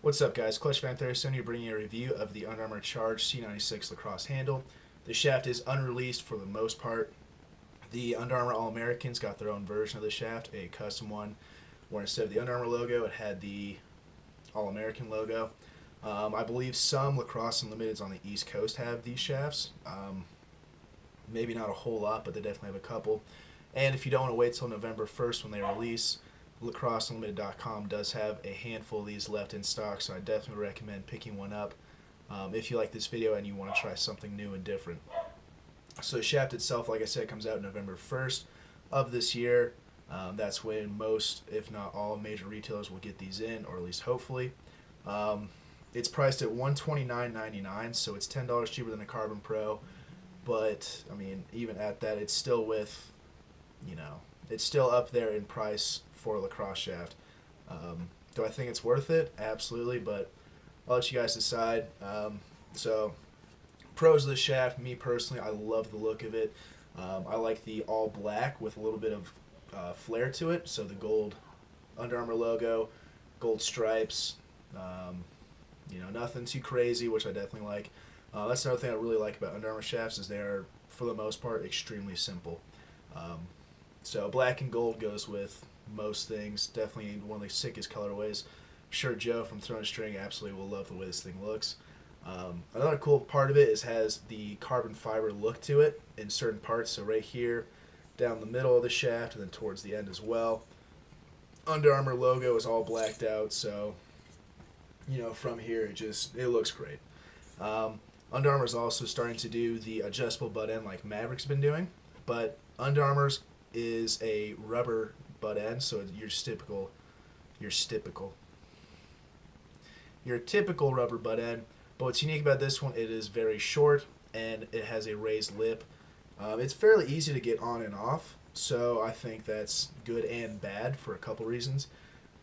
What's up, guys? Clutch Fan Thursday, bringing you a review of the Under Armour Charge C96 lacrosse handle. The shaft is unreleased for the most part. The Under Armour All-Americans got their own version of the shaft, a custom one, where instead of the Under Armour logo, it had the All-American logo. I believe some Lacrosse Unlimiteds on the East Coast have these shafts. Maybe not a whole lot, but they definitely have a couple. And if you don't want to wait till November 1st when they release, lacrosseunlimited.com does have a handful of these left in stock, so I definitely recommend picking one up if you like this video and you want to try something new and different. So the shaft itself, like I said, comes out November 1st of this year. That's when most, if not all, major retailers will get these in, or at least hopefully. It's priced at $129.99, so it's $10 cheaper than a Carbon Pro. But, I mean, even at that, it's still with, it's still up there in price for a lacrosse shaft. Do I think it's worth it? Absolutely, but I'll let you guys decide. So, pros of the shaft, me personally, I love the look of it. I like the all black with a little bit of flair to it. So the gold Under Armour logo, gold stripes, nothing too crazy, which I definitely like. That's another thing I really like about Under Armour shafts is they are, for the most part, extremely simple. So black and gold goes with most things. Definitely one of the sickest colorways. I'm sure Joe from Throwing a String absolutely will love the way this thing looks. Another cool part of it is has the carbon fiber look to it in certain parts. So right here, down the middle of the shaft, and then towards the end as well. Under Armour logo is all blacked out, so from here it looks great. Under Armour is also starting to do the adjustable butt end like Maverick's been doing, but Under Armour's is a rubber butt end, so your typical rubber butt end. But what's unique about this one, it is very short and it has a raised lip. It's fairly easy to get on and off, so I think that's good and bad for a couple reasons.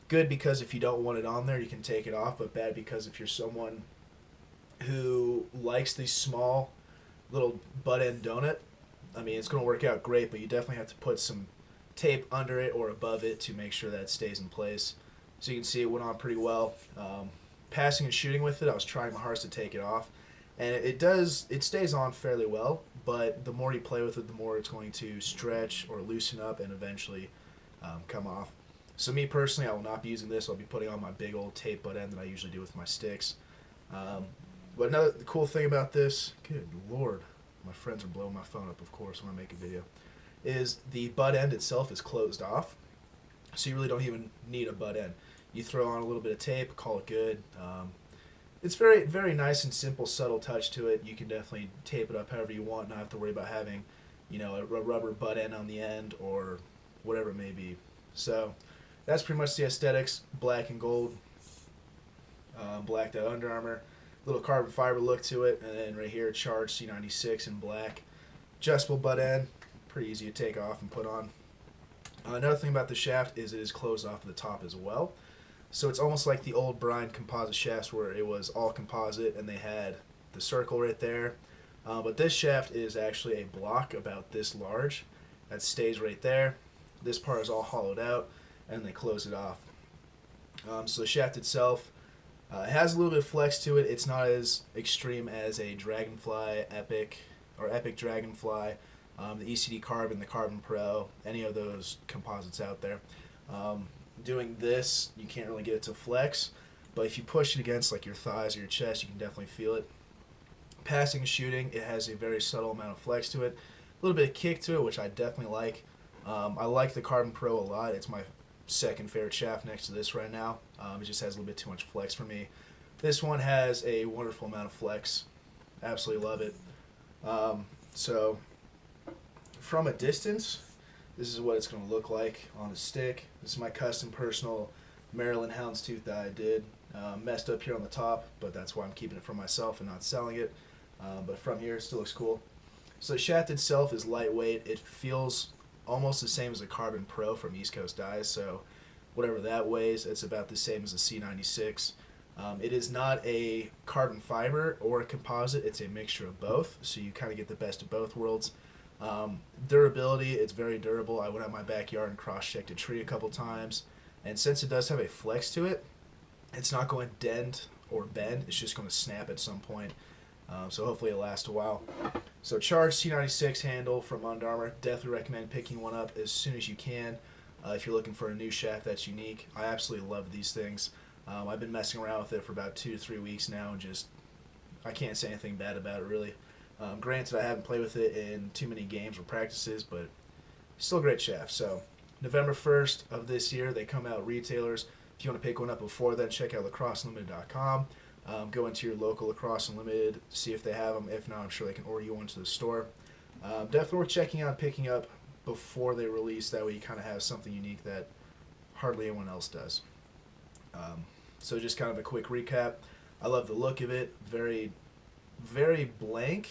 Good because if you don't want it on there, you can take it off, but bad because if you're someone who likes the small little butt end donut, I mean, it's going to work out great, but you definitely have to put some tape under it or above it to make sure that it stays in place. So you can see it went on pretty well. Passing and shooting with it, I was trying my hardest to take it off, and it stays on fairly well, but the more you play with it, the more it's going to stretch or loosen up and eventually come off. So me personally, I will not be using this. I'll be putting on my big old tape butt end that I usually do with my sticks. But another cool thing about this, good lord, my friends are blowing my phone up, of course, when I make a video, is the butt end itself is closed off, so you really don't even need a butt end. You throw on a little bit of tape, call it good. It's very, very nice and simple, subtle touch to it. You can definitely tape it up however you want, not have to worry about having, a rubber butt end on the end or whatever it may be. So that's pretty much the aesthetics, black and gold, blacked out Under Armour. Little carbon fiber look to it, and then right here, Charge C96 in black. Adjustable butt end, pretty easy to take off and put on. Another thing about the shaft is it is closed off at the top as well. So it's almost like the old Brine composite shafts where it was all composite and they had the circle right there. But this shaft is actually a block about this large that stays right there. This part is all hollowed out and they close it off. So the shaft itself, it has a little bit of flex to it. It's not as extreme as a Dragonfly Epic or Epic Dragonfly, the ECD Carbon, the Carbon Pro, any of those composites out there. Doing this, you can't really get it to flex, but if you push it against like your thighs or your chest, you can definitely feel it. Passing and shooting, it has a very subtle amount of flex to it. A little bit of kick to it, which I definitely like. I like the Carbon Pro a lot. It's my second favorite shaft next to this right now. It just has a little bit too much flex for me. This one has a wonderful amount of flex. Absolutely love it. So from a distance, this is what it's going to look like on a stick. This is my custom personal Maryland houndstooth that I did. Messed up here on the top, but that's why I'm keeping it for myself and not selling it. But from here, it still looks cool. So the shaft itself is lightweight. It feels almost the same as a Carbon Pro from East Coast Dyes, so whatever that weighs, it's about the same as a C96. It is not a carbon fiber or a composite, it's a mixture of both, so you kind of get the best of both worlds. Durability, it's very durable. I went out my backyard and cross-checked a tree a couple times, and since it does have a flex to it, It's not going to dent or bend. It's just going to snap at some point. So hopefully it lasts a while. So charged C96 handle from Under Armour. Definitely recommend picking one up as soon as you can if you're looking for a new shaft that's unique. I absolutely love these things. I've been messing around with it for about 2 to 3 weeks now, and just I can't say anything bad about it really. Granted, I haven't played with it in too many games or practices, but still a great shaft. So November 1st of this year, they come out retailers. If you want to pick one up before then, check out lacrosseunlimited.com. Go into your local Lacrosse Unlimited, see if they have them. If not, I'm sure they can order you one to the store. Definitely worth checking out and picking up before they release. That way you kind of have something unique that hardly anyone else does. So just kind of a quick recap. I love the look of it. Very, very blank,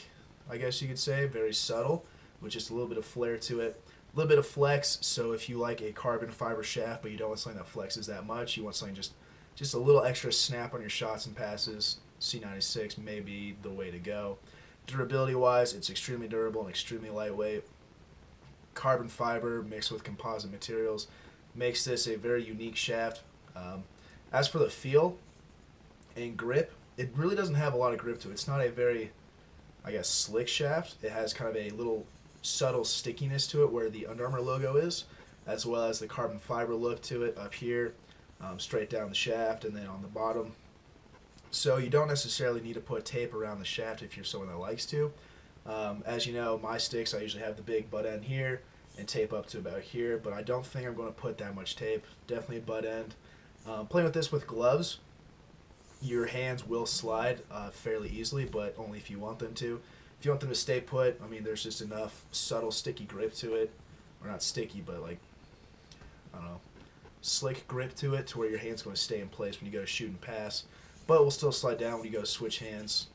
I guess you could say. Very subtle, with just a little bit of flair to it. A little bit of flex, so if you like a carbon fiber shaft, but you don't want something that flexes that much, you want something just a little extra snap on your shots and passes, C96 may be the way to go. Durability-wise, it's extremely durable and extremely lightweight. Carbon fiber mixed with composite materials makes this a very unique shaft. As for the feel and grip, it really doesn't have a lot of grip to it. It's not a very, I guess, slick shaft. It has kind of a little subtle stickiness to it where the Under Armour logo is, as well as the carbon fiber look to it up here, straight down the shaft and then on the bottom. So you don't necessarily need to put tape around the shaft if you're someone that likes to. As you know, my sticks, I usually have the big butt end here and tape up to about here, but I don't think I'm going to put that much tape. Definitely a butt end. Playing with this with gloves, your hands will slide fairly easily, but only if you want them to. If you want them to stay put, I mean, there's just enough subtle sticky grip to it, or not sticky, but like, I don't know, slick grip to it to where your hand's going to stay in place when you go to shoot and pass, but will still slide down when you go switch hands.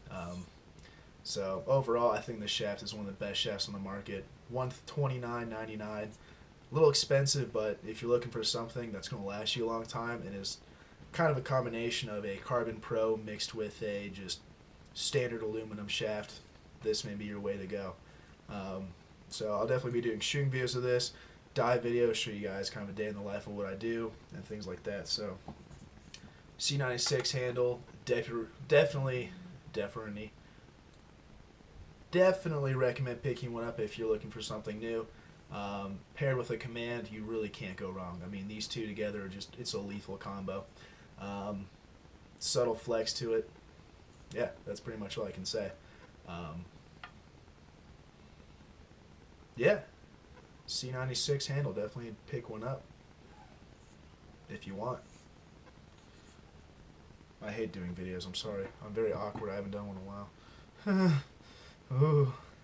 So overall, I think this shaft is one of the best shafts on the market. $129.99, a little expensive, but if you're looking for something that's going to last you a long time and is kind of a combination of a Carbon Pro mixed with a just standard aluminum shaft, this may be your way to go. So I'll definitely be doing shooting videos of this, dive videos, show you guys kind of a day in the life of what I do and things like that. So C96 handle, definitely recommend picking one up if you're looking for something new. Paired with a command, you really can't go wrong. I mean, these two together are just, it's a lethal combo. Subtle flex to it. Yeah, that's pretty much all I can say. Yeah, C96 handle, definitely pick one up if you want. I hate doing videos, I'm sorry. I'm very awkward, I haven't done one in a while. Ooh.